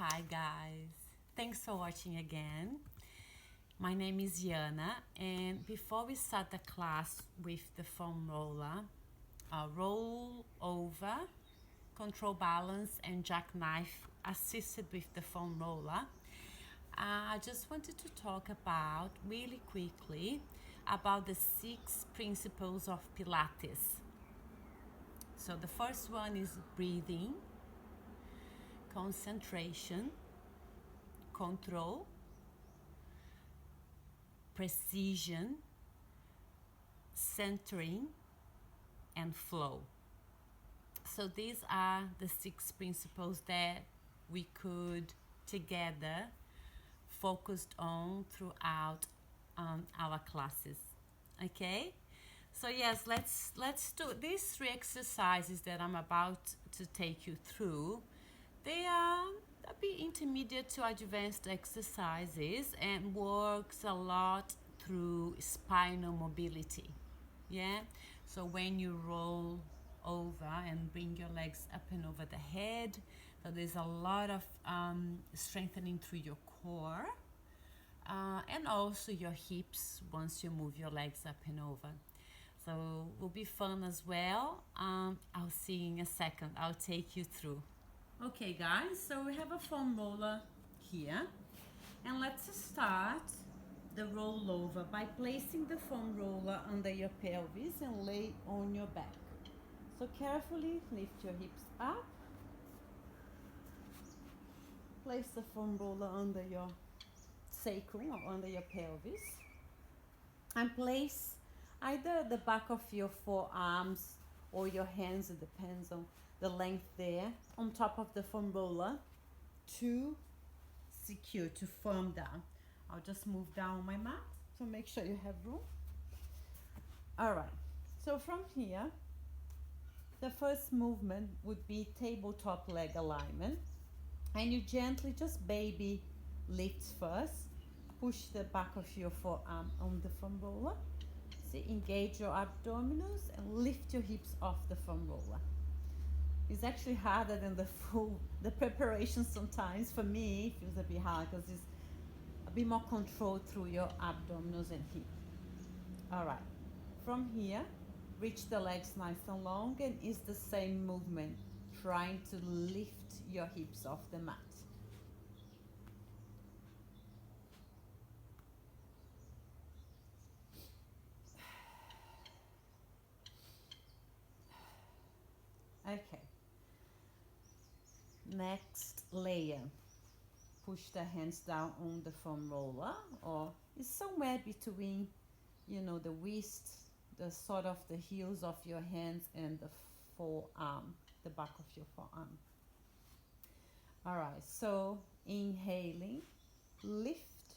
Hi guys, thanks for watching again. My name is Yana, and before we start the class with the foam roller, roll over, control balance and jackknife assisted with the foam roller, I just wanted to talk about really quickly about the 6 principles of Pilates. So the first one is breathing, concentration, control, precision, centering, and flow. So these are the 6 principles that we could together focused on throughout our classes. Okay, so yes, let's do these 3 exercises that I'm about to take you through. They are a bit intermediate to advanced exercises and works a lot through spinal mobility. Yeah, so when you roll over and bring your legs up and over the head, so there's a lot of strengthening through your core and also your hips once you move your legs up and over. So will be fun as well. I'll see you in a second. I'll take you through. Okay guys, so we have a foam roller here, and let's start the rollover by placing the foam roller under your pelvis and lay on your back. So carefully lift your hips up, place the foam roller under your sacrum or under your pelvis, and place either the back of your forearms or your hands, it depends on the length there, on top of the foam roller to secure, to firm down. I'll just move down my mat to make sure you have room. All right, so from here, the first movement would be tabletop leg alignment, and you gently just baby lifts first. Push the back of your forearm on the foam roller. See, engage your abdominals and lift your hips off the foam roller. It's actually harder than the preparation sometimes. For me, it feels a bit hard because it's a bit more control through your abdominals and hip. All right, from here, reach the legs nice and long, and it's the same movement, trying to lift your hips off the mat. Okay. Next layer. Push the hands down on the foam roller, or it's somewhere between, the wrist, the sort of the heels of your hands and the forearm, the back of your forearm. All right, so inhaling, lift.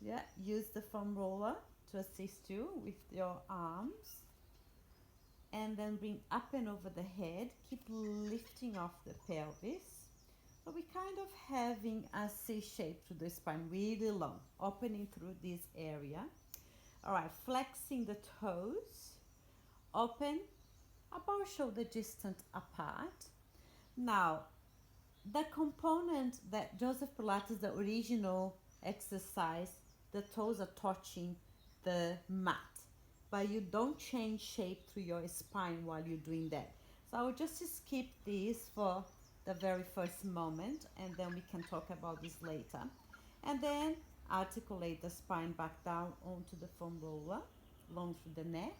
Yeah, use the foam roller to assist you with your arms. And then bring up and over the head. Keep lifting off the pelvis. So we're kind of having a C shape through the spine, really long, opening through this area. All right, flexing the toes, open, about shoulder distance apart. Now, the component that Joseph Pilates, the original exercise, the toes are touching the mat, but you don't change shape through your spine while you're doing that. So I will just skip this for the very first moment, and then we can talk about this later. And then articulate the spine back down onto the foam roller, long through the neck.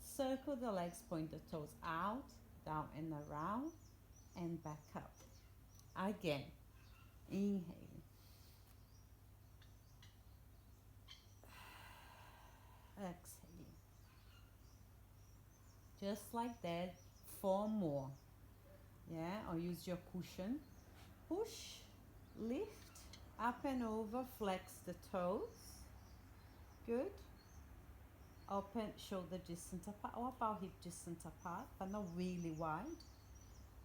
Circle the legs, point the toes out, down and around, and back up. Again, inhale. Exhale. Just like that, 4 more. Yeah, or use your cushion. Push, lift, up and over, flex the toes. Good. Open, shoulder distance apart, or about hip distance apart, but not really wide.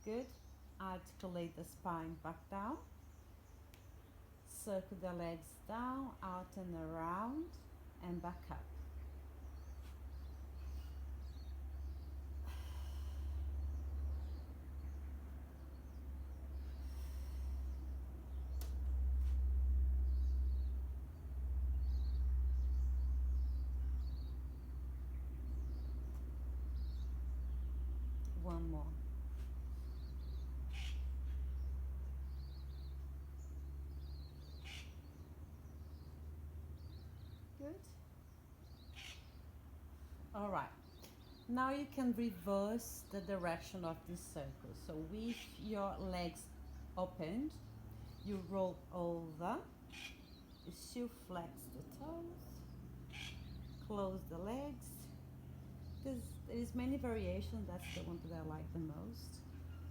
Good. Articulate the spine back down. Circle the legs down, out and around, and back up. One more. Good. All right. Now you can reverse the direction of this circle. So with your legs opened, you roll over, you still flex the toes, close the legs. There's many variations, that's the one that I like the most.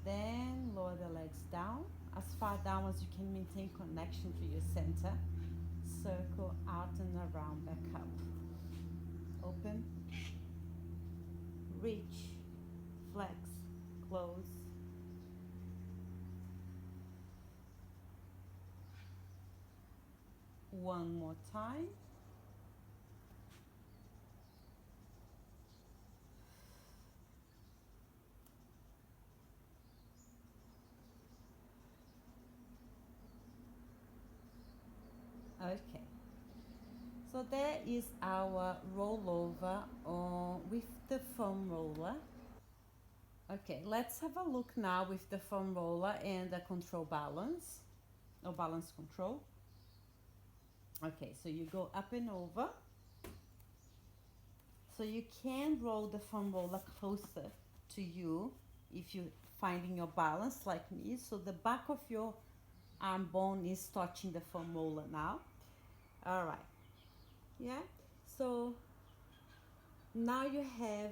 Then lower the legs down, as far down as you can maintain connection to your center. Circle out and around, back up. Open, reach, flex, close. One more time. Okay. So there is our rollover with the foam roller. Okay, let's have a look now with the foam roller and the control balance, or balance control. Okay, so you go up and over. So you can roll the foam roller closer to you if you're finding your balance like me. So the back of your arm bone is touching the foam roller now. All right. Yeah, so now you have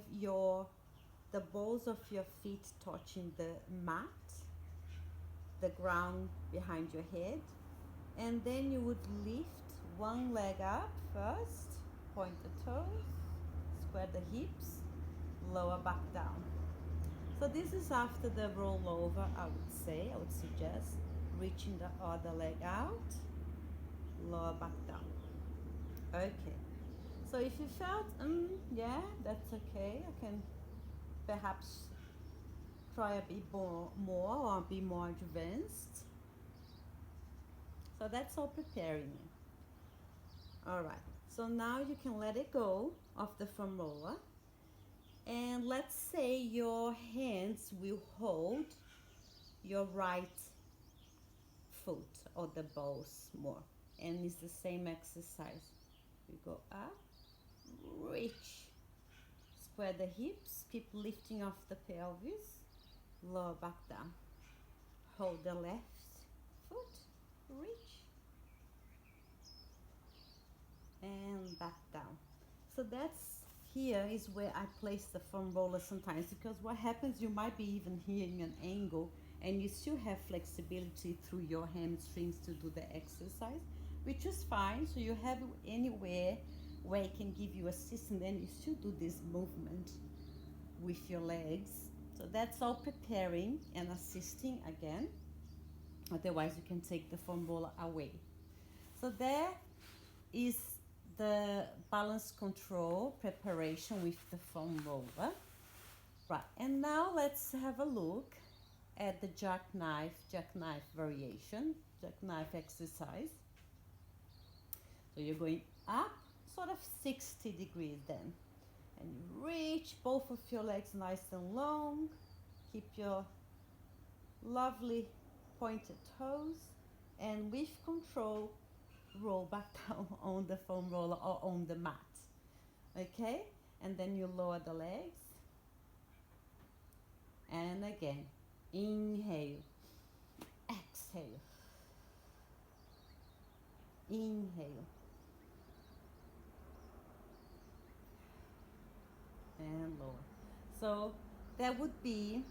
the balls of your feet touching the mat, the ground behind your head, and then you would lift one leg up first, point the toes, square the hips, lower back down. So this is after the rollover, I would suggest reaching the other leg out, lower back down. Okay. So if you felt, yeah, that's okay, I can perhaps try a bit more or be more advanced. So that's all preparing you. All right, so now you can let it go of the foam roller. And let's say your hands will hold your right foot or the balls more. And it's the same exercise. You go up, reach, square the hips, keep lifting off the pelvis, lower back down. Hold the left foot, reach, and back down. So that's here is where I place the foam roller sometimes, because what happens, you might be even here in an angle and you still have flexibility through your hamstrings to do the exercise, which is fine. So you have anywhere where it can give you assistance, and you still do this movement with your legs. So that's all preparing and assisting again. Otherwise you can take the foam roller away. So there is the balance control preparation with the foam roller. Right, and now let's have a look at the jackknife variation, jackknife exercise. So you're going up sort of 60 degrees then, and you reach both of your legs nice and long. Keep your lovely pointed toes, and with control roll back down on the foam roller or on the mat. Okay, and then you lower the legs, and again inhale, exhale, inhale, and lower. So that would be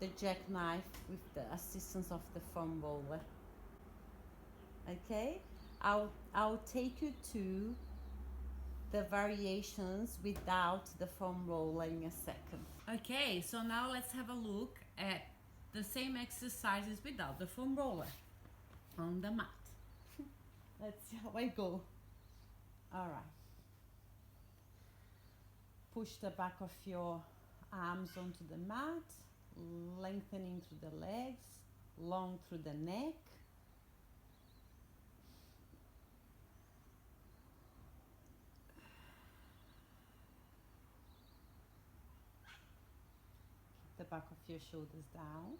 the jackknife with the assistance of the foam roller. Okay, I'll take you to the variations without the foam roller in a second. Okay, so now let's have a look at the same exercises without the foam roller on the mat. Let's see how I go. All right. Push the back of your arms onto the mat, lengthening through the legs, long through the neck. The back of your shoulders down.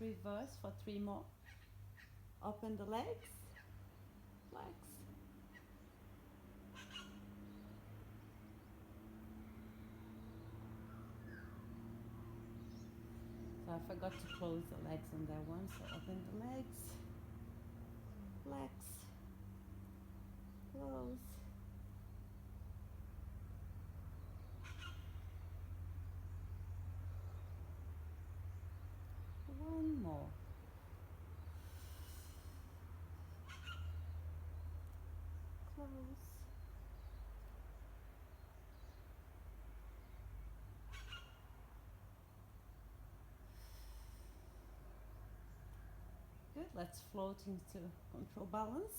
Reverse for 3 more. Open the legs, flex. So I forgot to close the legs on that one, so open the legs, flex, close. One more. Close. Good, let's float into control balance.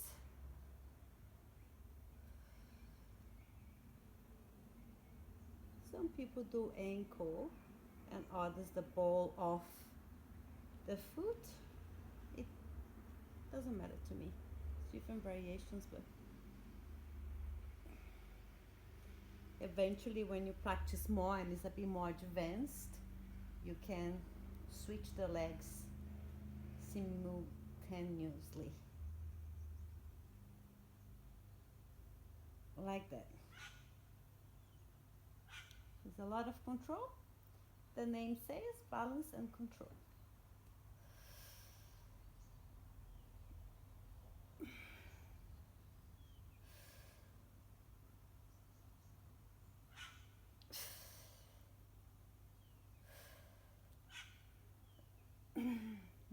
Some people do ankle and others the ball of the foot. It doesn't matter to me. It's different variations, but eventually when you practice more and it's a bit more advanced, you can switch the legs simultaneously. Like that. There's a lot of control. The name says balance and control.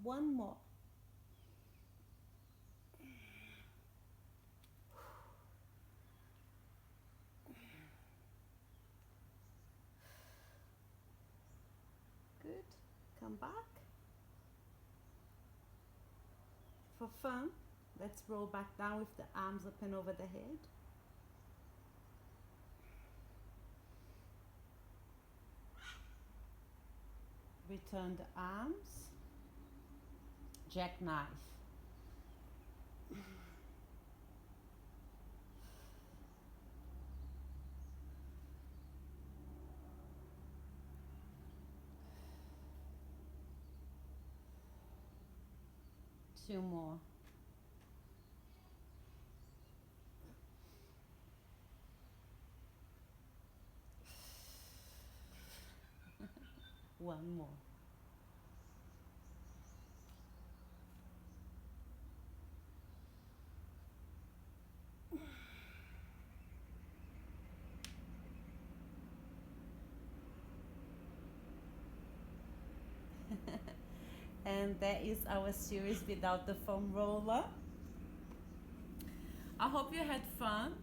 One more. Good. Come back. For fun, let's roll back down with the arms up and over the head. Return the arms. Jackknife. Two more. One more. And that is our series without the foam roller. I hope you had fun,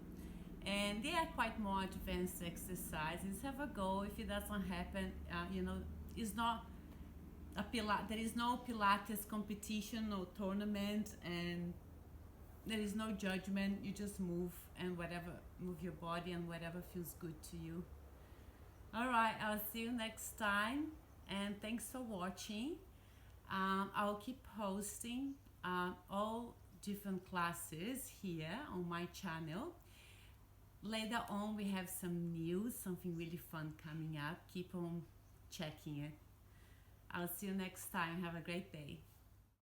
and they are quite more advanced exercises. Have a go. If it doesn't happen, it's not a there is no Pilates competition, no tournament, and there is no judgment. You just move and move your body and whatever feels good to you. All right, I'll see you next time, and thanks for watching. I'll keep posting all different classes here on my channel. Later on, we have some news, something really fun coming up. Keep on checking it. I'll see you next time. Have a great day.